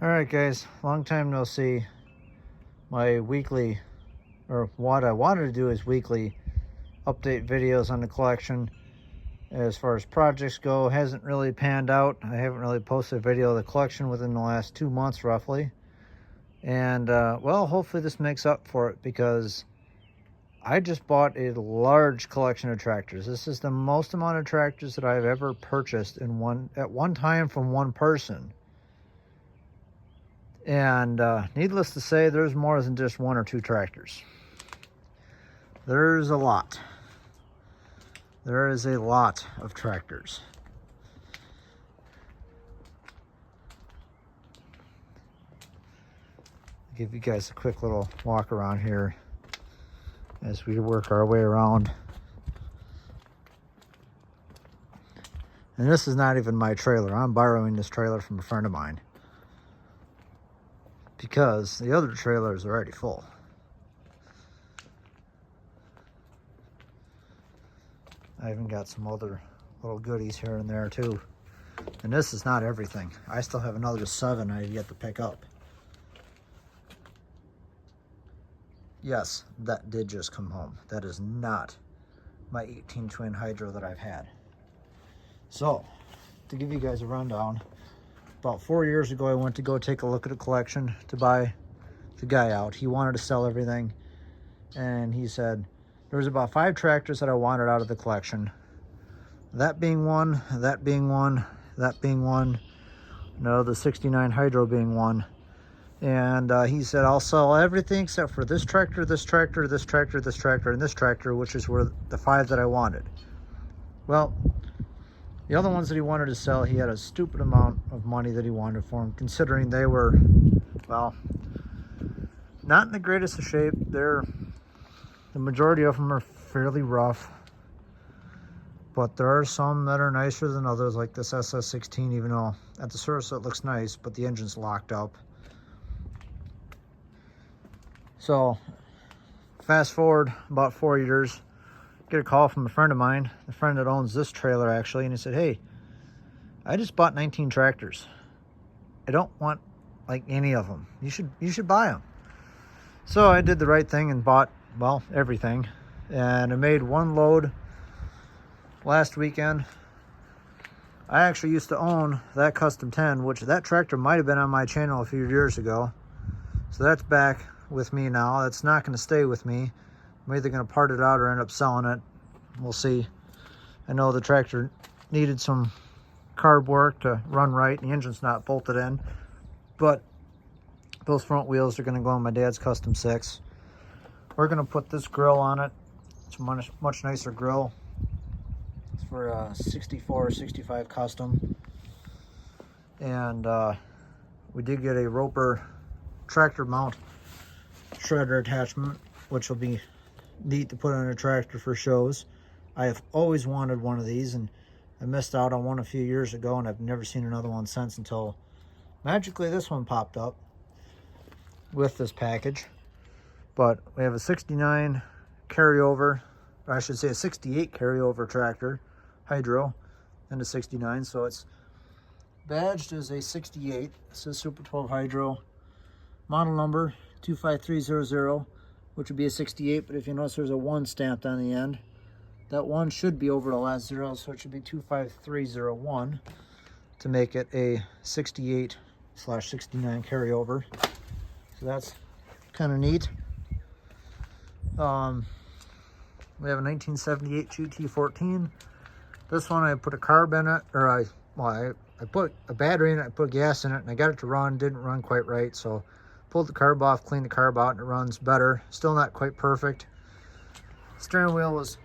All right, guys, long time no see. My weekly, or what I wanted to do is weekly update videos on the collection. As far as projects go, hasn't really panned out. I haven't really posted a video of the collection within the last 2 months roughly. And well, hopefully this makes up for it, because I just bought a large collection of tractors. This is the most amount of tractors that I've ever purchased at one time from one person. And needless to say, there's more than just one or two tractors. There's a lot. There is a lot of tractors. I'll give you guys a quick little walk around here as we work our way around. And this is not even my trailer. I'm borrowing this trailer from a friend of mine, because the other trailer is already full. I even got some other little goodies here and there too. And this is not everything. I still have another 7 I have yet to pick up. Yes, that did just come home. That is not my 18 twin hydro that I've had. So, to give you guys a rundown, about 4 years ago, I went to go take a look at a collection to buy the guy out. He wanted to sell everything, and he said there was about 5 tractors that I wanted out of the collection. That being one, that being one, that being one, no, the 69 hydro being one. And he said, I'll sell everything except for this tractor, this tractor, this tractor, this tractor, and this tractor, which is were the 5 that I wanted. Well, the other ones that he wanted to sell, he had a stupid amount of money that he wanted for them, considering they were, well, not in the greatest of shape. The majority of them are fairly rough, but there are some that are nicer than others, like this SS16, even though at the surface it looks nice, but the engine's locked up. So, fast forward about 4 years, get a call from a friend of mine, the friend that owns this trailer actually, and he said, hey, I just bought 19 tractors. I don't want like any of them. You should buy them. So I did the right thing and bought, well, everything. And I made one load last weekend. I actually used to own that Custom 10, which that tractor might have been on my channel a few years ago. So that's back with me now. That's not going to stay with me. I'm either going to part it out or end up selling it. We'll see. I know the tractor needed some carb work to run right. The engine's not bolted in. But those front wheels are going to go on my dad's Custom 6. We're going to put this grill on it. It's a much nicer grill. It's for a 64 or 65 Custom. And we did get a Roper tractor mount shredder attachment, which will be neat to put on a tractor for shows. I have always wanted one of these, and I missed out on one a few years ago, and I've never seen another one since, until magically this one popped up with this package. But we have a 69 carryover, or I should say a 68 carryover tractor hydro, and a 69, so it's badged as a 68. It says Super 12 hydro, model number 25300, which would be a 68, but if you notice there's a 1 stamped on the end. That 1 should be over the last 0, so it should be 25301 to make it a 68/69 carryover. So that's kind of neat. We have a 1978 GT14. This one I put a carb in it, or I put a battery in it, I put gas in it, and I got it to run. Didn't run quite right, so pulled the carb off, cleaned the carb out, and it runs better. Still not quite perfect. Steering wheel was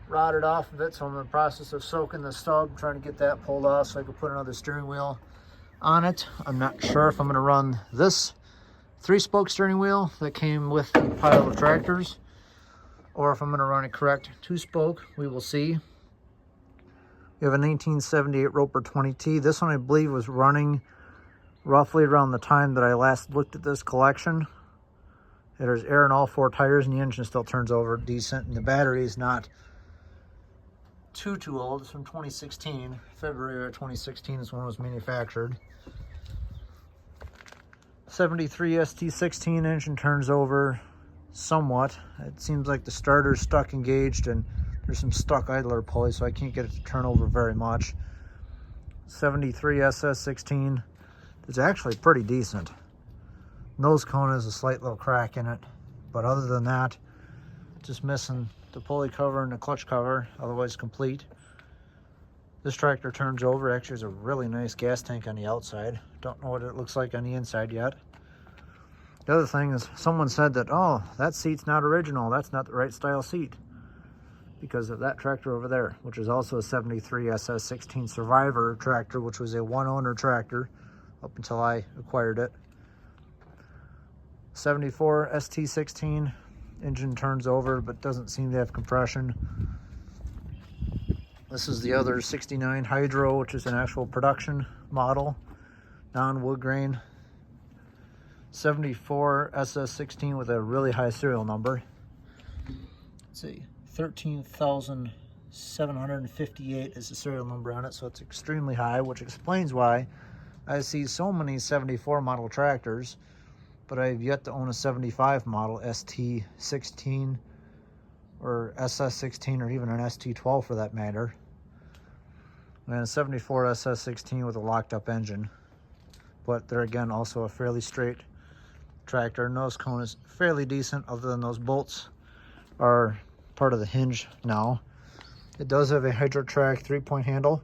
rotted off of it, so I'm in the process of soaking the stub, trying to get that pulled off so I can put another steering wheel on it. I'm not sure if I'm going to run this 3-spoke steering wheel that came with the pile of tractors, or if I'm going to run a correct 2-spoke. We will see. We have a 1978 Roper 20T. This one I believe was running roughly around the time that I last looked at this collection. There's air in all 4 tires, and the engine still turns over decent, and the battery is not too old. It's from 2016. February of 2016 is when it was manufactured. 73 ST16 engine turns over somewhat. It seems like the starter's stuck engaged and there's some stuck idler pulley, so I can't get it to turn over very much. 73 SS16. It's actually pretty decent. Nose cone has a slight little crack in it, but other than that, just missing the pulley cover and the clutch cover, otherwise complete. This tractor turns over. Actually, there's a really nice gas tank on the outside. Don't know what it looks like on the inside yet. The other thing is, someone said that, oh, that seat's not original. That's not the right style seat because of that tractor over there, which is also a 73 SS16 Survivor tractor, which was a one-owner tractor up until I acquired it. 74 ST16 engine turns over, but doesn't seem to have compression. This is the other 69 Hydro, which is an actual production model, non-wood grain. 74 SS16 with a really high serial number. Let's see, 13,758 is the serial number on it, so it's extremely high, which explains why I see so many 74 model tractors, but I've yet to own a 75 model ST16 or SS16 or even an ST12 for that matter. And a 74 SS16 with a locked up engine. But they're again also a fairly straight tractor. Nose cone is fairly decent, other than those bolts are part of the hinge now. It does have a HydroTrack 3-point handle,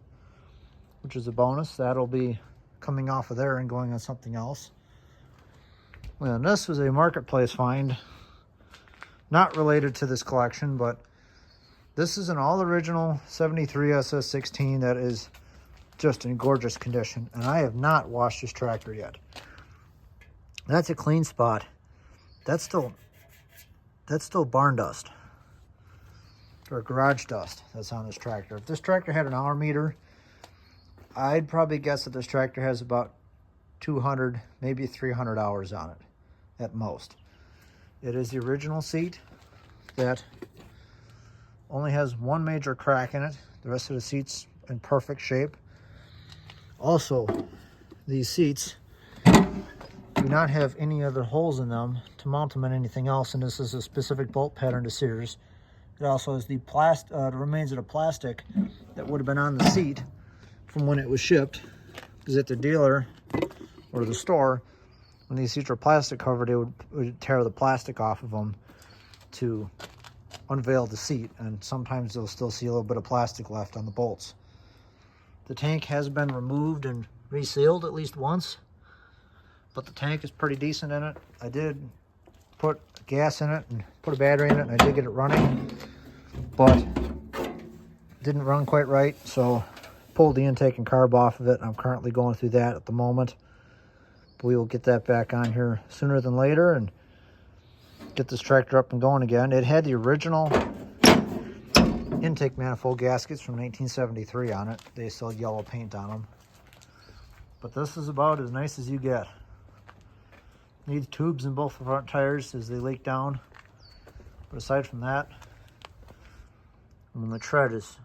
which is a bonus. That'll be coming off of there and going on something else. Well, this was a marketplace find, not related to this collection, but this is an all original 73 SS16 that is just in gorgeous condition, and I have not washed this tractor yet. That's a clean spot. That's still barn dust or garage dust that's on this tractor. If this tractor had an hour meter, I'd probably guess that this tractor has about 200, maybe 300 hours on it at most. It is the original seat that only has one major crack in it. The rest of the seat's in perfect shape. Also, these seats do not have any other holes in them to mount them on anything else, and this is a specific bolt pattern to Sears. It also has the remains of the plastic that would have been on the seat from when it was shipped, because at the dealer or the store, when these seats were plastic covered, they would tear the plastic off of them to unveil the seat, and sometimes you'll still see a little bit of plastic left on the bolts. The tank has been removed and resealed at least once, but the tank is pretty decent in it. I did put gas in it and put a battery in it, and I did get it running, but didn't run quite right, so pulled the intake and carb off of it. I'm currently going through that at the moment. But we will get that back on here sooner than later and get this tractor up and going again. It had the original intake manifold gaskets from 1973 on it. They still had yellow paint on them. But this is about as nice as you get. Needs tubes in both the front tires as they leak down. But aside from that, I mean, the tread is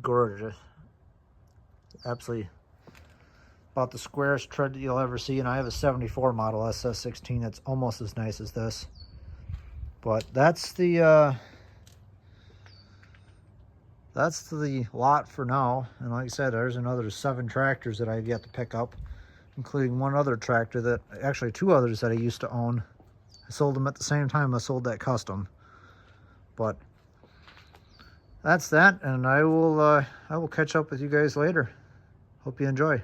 gorgeous. Absolutely about the squarest tread that you'll ever see, and I have a 74 model SS16 that's almost as nice as this. But that's the lot for now. And like I said, there's another 7 tractors that I've yet to pick up, including one other tractor that, actually 2 others that I used to own. I sold them at the same time I sold that custom. But that's that, and I will catch up with you guys later. Hope you enjoy.